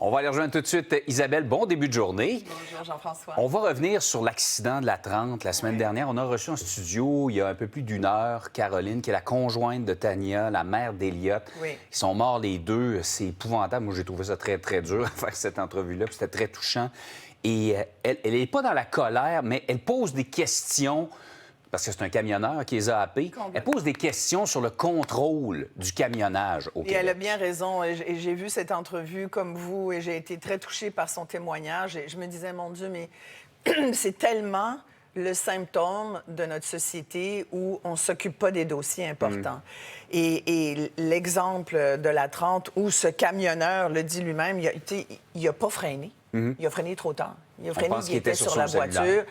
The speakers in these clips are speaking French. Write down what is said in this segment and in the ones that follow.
On va aller rejoindre tout de suite Isabelle. Bon début de journée. Bonjour Jean-François. On va revenir sur l'accident de la 30 la semaine dernière. On a reçu en studio, il y a un peu plus d'une heure, Caroline, qui est la conjointe de Tania, la mère d'Eliott. Oui. Ils sont morts les deux. C'est épouvantable. Moi, j'ai trouvé ça très, très dur à faire cette entrevue-là. C'était très touchant. Et elle n'est pas dans la colère, mais elle pose des questions, parce que c'est un camionneur qui les a happés. Elle pose des questions sur le contrôle du camionnage au Québec. Et elle a bien raison. Et j'ai vu cette entrevue comme vous et j'ai été très touchée par son témoignage. Et je me disais, mon Dieu, mais c'est tellement le symptôme de notre société où on ne s'occupe pas des dossiers importants. Et l'exemple de la 30 où ce camionneur le dit lui-même, il n'a pas freiné. Il a freiné trop tard. Il a freiné, il était sur la voiture.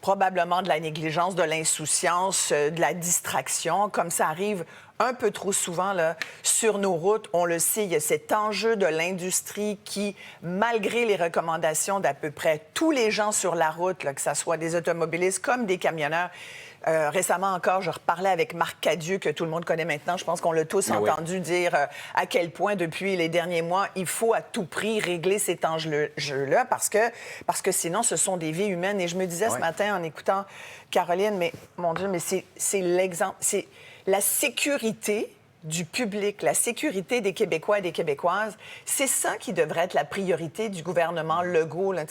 Probablement de la négligence, de l'insouciance, de la distraction, comme ça arrive un peu trop souvent là, sur nos routes. On le sait, il y a cet enjeu de l'industrie qui, malgré les recommandations d'à peu près tous les gens sur la route, là, que ce soit des automobilistes comme des camionneurs, récemment encore, je reparlais avec Marc Cadieux, que tout le monde connaît maintenant. Je pense qu'on l'a tous entendu dire à quel point, depuis les derniers mois, il faut à tout prix régler cet enjeu-là parce que sinon, ce sont des vies humaines. Et je me disais ce matin, en écoutant Caroline, mais mon Dieu, mais c'est l'exemple, c'est la sécurité du public, la sécurité des Québécois et des Québécoises, c'est ça qui devrait être la priorité du gouvernement Legault. Là,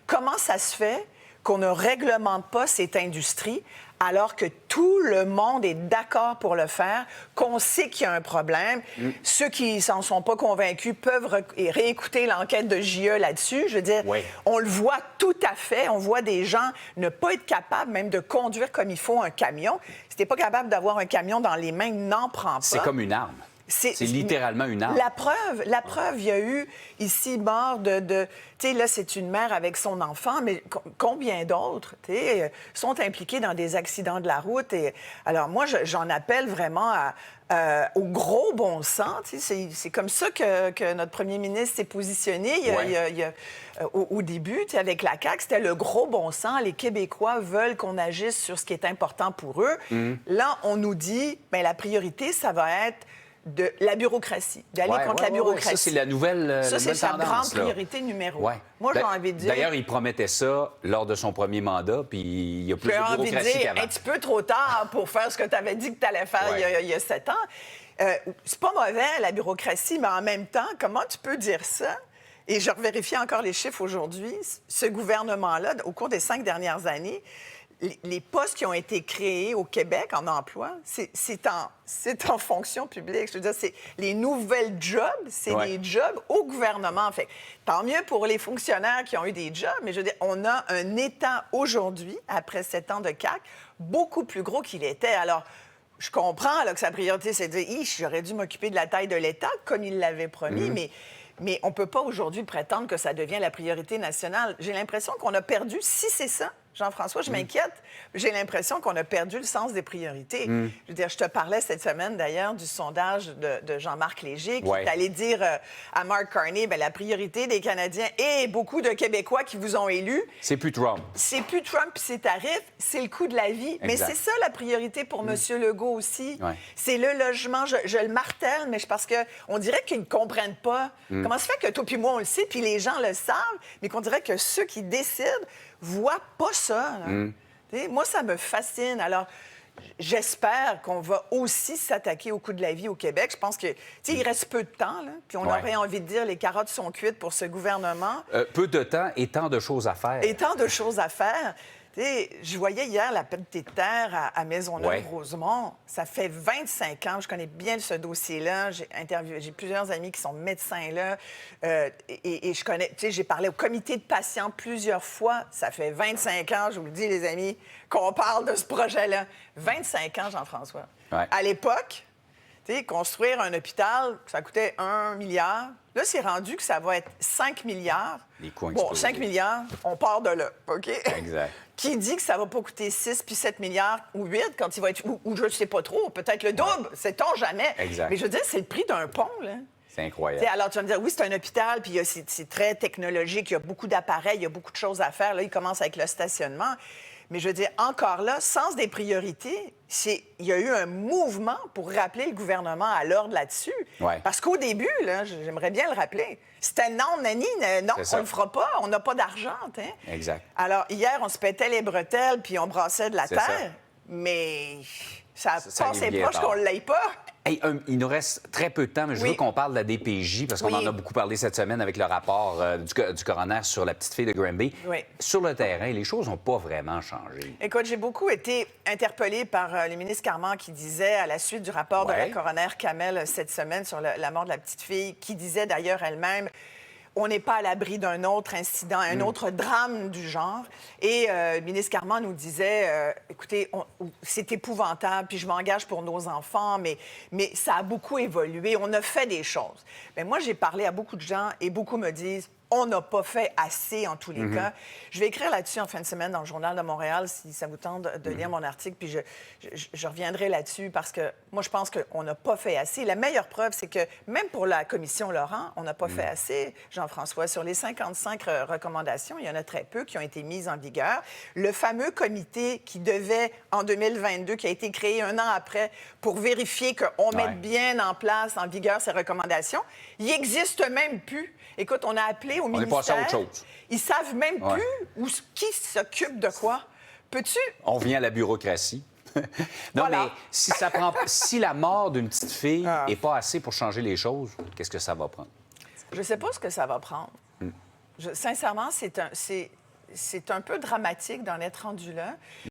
comment ça se fait qu'on ne réglemente pas cette industrie alors que tout le monde est d'accord pour le faire, qu'on sait qu'il y a un problème. Ceux qui s'en sont pas convaincus peuvent réécouter l'enquête de JE là-dessus. Je veux dire, on le voit tout à fait. On voit des gens ne pas être capables même de conduire comme il faut un camion. Si t'es pas capable d'avoir un camion dans les mains, n'en prends pas. C'est comme une arme. C'est littéralement une arme. La preuve, il y a eu ici mort tu sais, là, c'est une mère avec son enfant, mais combien d'autres, tu sais, sont impliqués dans des accidents de la route? Et alors, moi, j'en appelle vraiment au gros bon sens. Tu sais, c'est comme ça que notre premier ministre s'est positionné au début, tu sais, avec la CAQ. C'était le gros bon sens. Les Québécois veulent qu'on agisse sur ce qui est important pour eux. Là, on nous dit, bien, la priorité, ça va être de la bureaucratie, d'aller contre la bureaucratie. Ça, c'est la nouvelle Ça, c'est sa grande là. priorité numéro un. Moi, j'ai envie de dire... D'ailleurs, il promettait ça lors de son premier mandat, puis il y a plus de bureaucratie qu'avant. J'ai envie de dire, un petit peu trop tard pour faire ce que tu avais dit que tu allais faire il y a 7 ans. C'est pas mauvais, la bureaucratie, mais en même temps, comment tu peux dire ça? Et je revérifie encore les chiffres aujourd'hui. Ce gouvernement-là, au cours des 5 dernières années, les postes qui ont été créés au Québec en emploi, c'est en fonction publique. Je veux dire, c'est les nouvelles jobs, c'est des jobs au gouvernement. Fait tant mieux pour les fonctionnaires qui ont eu des jobs, mais je veux dire, on a un État aujourd'hui, après 7 ans de CAQ, beaucoup plus gros qu'il était. Alors, je comprends là, que sa priorité, c'est de dire, j'aurais dû m'occuper de la taille de l'État, comme il l'avait promis, mais on ne peut pas aujourd'hui prétendre que ça devient la priorité nationale. J'ai l'impression qu'on a perdu, si c'est ça, Jean-François, je m'inquiète. J'ai l'impression qu'on a perdu le sens des priorités. Je veux dire, je te parlais cette semaine, d'ailleurs, du sondage de Jean-Marc Léger qui est allé dire à Mark Carney, bien, la priorité des Canadiens et beaucoup de Québécois qui vous ont élus... C'est plus Trump. C'est plus Trump et ses tarifs, c'est le coût de la vie. Exact. Mais c'est ça la priorité pour M. Legault aussi. C'est le logement. Je le martèle, mais parce qu'on dirait qu'ils ne comprennent pas. Comment se fait que toi puis moi, on le sait, puis les gens le savent, mais qu'on dirait que ceux qui décident voient pas ça. Moi, ça me fascine. Alors, j'espère qu'on va aussi s'attaquer au coût de la vie au Québec. Je pense que, il reste peu de temps, là, puis on aurait envie de dire les carottes sont cuites pour ce gouvernement. Peu de temps et tant de choses à faire. Et tant de choses à faire. Je voyais hier la petite terre à Maisonneuve-Rosemont. Ça fait 25 ans. Je connais bien ce dossier-là. J'ai plusieurs amis qui sont médecins là. Et je connais... j'ai parlé au comité de patients plusieurs fois. Ça fait 25 ans, je vous le dis, les amis, qu'on parle de ce projet-là. 25 ans, Jean-François. À l'époque, construire un hôpital, ça coûtait 1 milliard. Là, c'est rendu que ça va être 5 milliards. Les coûts bon, 5 milliards, on part de là, OK? Exact. Qui dit que ça va pas coûter 6 puis 7 milliards ou 8 quand il va être... Ou je ne sais pas trop, peut-être le double, sait-on jamais. Exact. Mais je veux dire, c'est le prix d'un pont, là. C'est incroyable. Alors, tu vas me dire, oui, c'est un hôpital, puis c'est très technologique, il y a beaucoup d'appareils, il y a beaucoup de choses à faire. Là, il commence avec le stationnement. Mais je veux dire, encore là, sens des priorités, il y a eu un mouvement pour rappeler le gouvernement à l'ordre là-dessus. Ouais. Parce qu'au début, là, j'aimerais bien le rappeler, c'était non, Nani, non, on le fera pas, on n'a pas d'argent. Hein? Exact. Alors, hier, on se pétait les bretelles puis on brassait de la terre, Ça. mais ça a Ça passé arrive bien proche tard. qu'on ne l'aille pas. Hey, il nous reste très peu de temps, mais je Oui. veux qu'on parle de la DPJ, parce qu'on Oui. en a beaucoup parlé cette semaine avec le rapport du coroner sur la petite fille de Granby. Oui. Sur le terrain, les choses n'ont pas vraiment changé. Écoute, j'ai beaucoup été interpellée par le ministre Carman qui disait, à la suite du rapport de la coroner Kamel cette semaine sur la mort de la petite fille, qui disait d'ailleurs elle-même, on n'est pas à l'abri d'un autre incident, un autre drame du genre. Et le ministre Carman nous disait, écoutez, c'est épouvantable, puis je m'engage pour nos enfants, mais ça a beaucoup évolué, on a fait des choses. Mais moi, j'ai parlé à beaucoup de gens et beaucoup me disent, on n'a pas fait assez en tous les cas. Je vais écrire là-dessus en fin de semaine dans le Journal de Montréal, si ça vous tente de lire mon article, puis je reviendrai là-dessus parce que moi, je pense qu'on n'a pas fait assez. La meilleure preuve, c'est que même pour la commission Laurent, on n'a pas fait assez, Jean-François. Sur les 55 recommandations, il y en a très peu qui ont été mises en vigueur. Le fameux comité qui devait, en 2022, qui a été créé un an après pour vérifier qu'on mette bien en place, en vigueur, ces recommandations, il n'existe même plus. Écoute, on a appelé au ministère. On est passé à autre chose. Ils savent même plus qui s'occupe de quoi. Peux-tu... On vient à la bureaucratie. Non, Voilà. mais si la mort d'une petite fille n'est pas assez pour changer les choses, qu'est-ce que ça va prendre? Je ne sais pas ce que ça va prendre. Sincèrement, c'est un peu dramatique d'en être rendu là.